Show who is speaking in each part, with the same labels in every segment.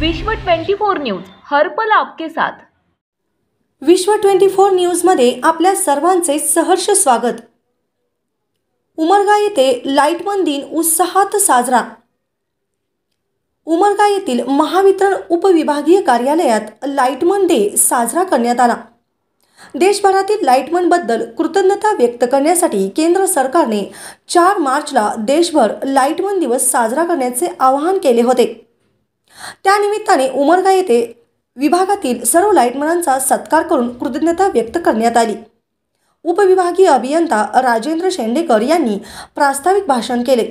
Speaker 1: विश्व 24 न्यूज हर पल आपके साथ।
Speaker 2: विश्व 24 न्यूज मध्ये आपल्या सर्वांचे सहर्ष स्वागत। उमरगा येथे लाईटमन दिन उत्साहात साजरा। उमरगा येथील महावितरण उपविभागीय कार्यालयात लाईटमन डे साजरा करण्यात आला। देशभरातील लाईटमन बद्दल कृतज्ञता व्यक्त करण्यासाठी केंद्र सरकारने 4 मार्चला देशभर लाईटमन दिवस साजरा करण्याचे आवाहन केले होते। त्यानिमित्ताने उमरगा येथे विभागातील सर्व लाईटमनांचा सत्कार करून कृतज्ञता व्यक्त करण्यात आली। उपविभागीय अभियंता राजेंद्र शेंडेकर यांनी प्रास्ताविक भाषण केले।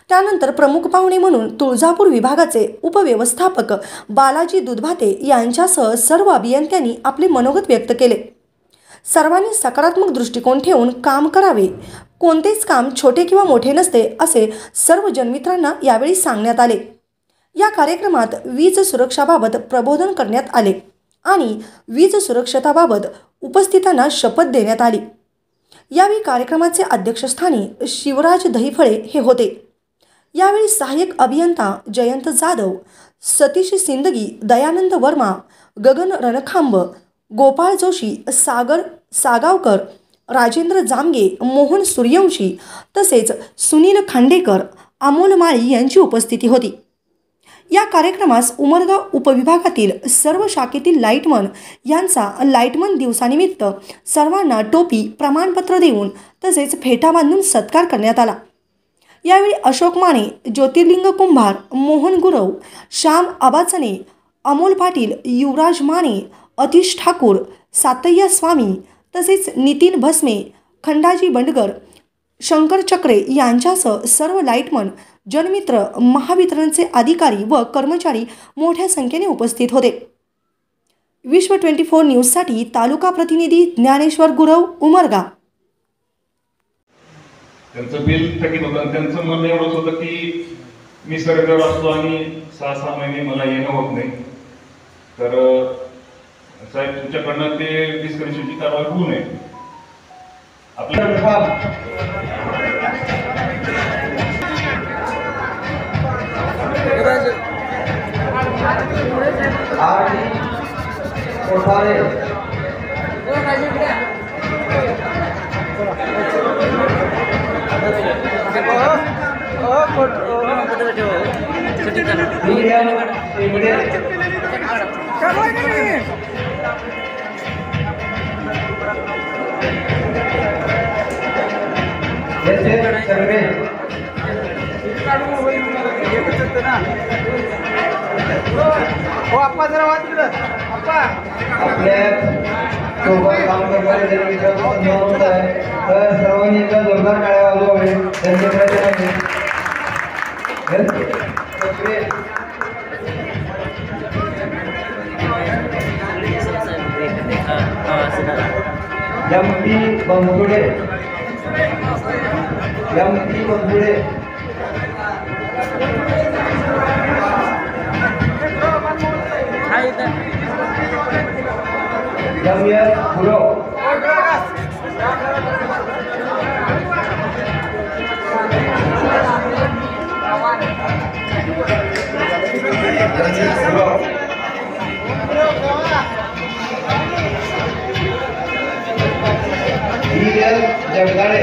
Speaker 2: त्यानंतर प्रमुख पाहुणे म्हणून तुळजापूर विभागाचे उपव्यवस्थापक बालाजी दुधभाते यांच्यासह सर्व अभियंत्यांनी आपले मनोगत व्यक्त केले। सर्वांनी सकारात्मक दृष्टिकोन ठेवून काम करावे। कोणतेच काम छोटे किंवा मोठे नसते असे सर्व जनमित्रांना यावेळी सांगण्यात आले। या कार्यक्रमात वीज सुरक्षाबाबत प्रबोधन करण्यात आले आणि वीज सुरक्षतेबाबत उपस्थितांना शपथ देण्यात आली। यावेळी कार्यक्रमाचे अध्यक्षस्थानी शिवराज दहीफळे हे होते। यावेळी सहाय्यक अभियंता जयंत जाधव, सतीश सिंदगी, दयानंद वर्मा, गगन रणखांब, गोपाळ जोशी, सागर सागावकर, राजेंद्र जामगे, मोहन सूर्यवंशी तसेच सुनील खांडेकर, अमोल माळी यांची उपस्थिती होती। या कार्यक्रमास उमरगा उपविभागातील सर्व शाखेतील लाईटमन यांचा लाईटमन दिवसानिमित्त सर्वांना टोपी, प्रमाणपत्र देऊन तसेच फेटा बांधून सत्कार करण्यात आला। यावेळी अशोक माने, ज्योतिर्लिंग कुंभार, मोहन गुरव, श्याम आबाचने, अमोल पाटील, युवराज माने, अतिश ठाकूर, सातय्या स्वामी तसेच नितीन भस्मे, खंडाजी बंडगर, शंकर चक्रे यांच्यासह सर्व लाईटमन, जनमित्र, महावितरणचे अधिकारी व कर्मचारी मोठ्या संख्येने उपस्थित होते। विश्व 24 न्यूजसाठी तालुका प्रतिनिधी ज्ञानेश्वर गुरव, उमरगा।
Speaker 3: त्यांचं बिल थकीत होतं। त्यांचं म्हणणं एवढंच होतं की मी सर्वेवर असतो आणि 6-6 महिने मला येणं होत नाही, तर साहेब तुमच्याकडनं ते डिस्कनेक्शनची कारवाई होऊ नये।
Speaker 4: सर्वांनी एकदा जोरदार टाळ्या वाजवावे। MP Bandhude, MP Bandhude, MS Gurav, Jagdale,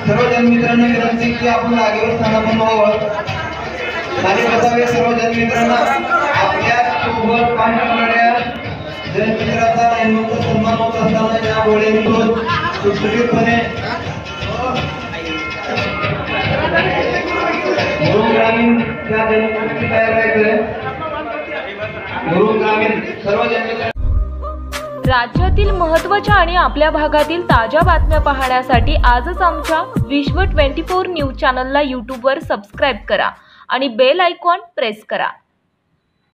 Speaker 4: सर्व जनमित्रांना विनंती की आपण जागेवर स्थानापन्न व्हावं आणि बसावे। सर्व जनमित्रांना आपल्या सोबत काम करणाऱ्या जनमित्राचा नेमका सन्मान होत असताना या वेळेतून सुटसुटीतपणे मुरुम ग्रामीण त्या जनमित्रांची तयार राहायचं। मुरुम ग्रामीण सर्व जनमित्र
Speaker 1: राज्यातील महत्त्वाच्या आणि आपल्या भागातील ताज्या बातम्या पाहण्यासाठी आजच आमच्या विश्व 24 न्यूज चॅनलला YouTube वर सबस्क्राइब करा आणि बेल आयकॉन प्रेस करा।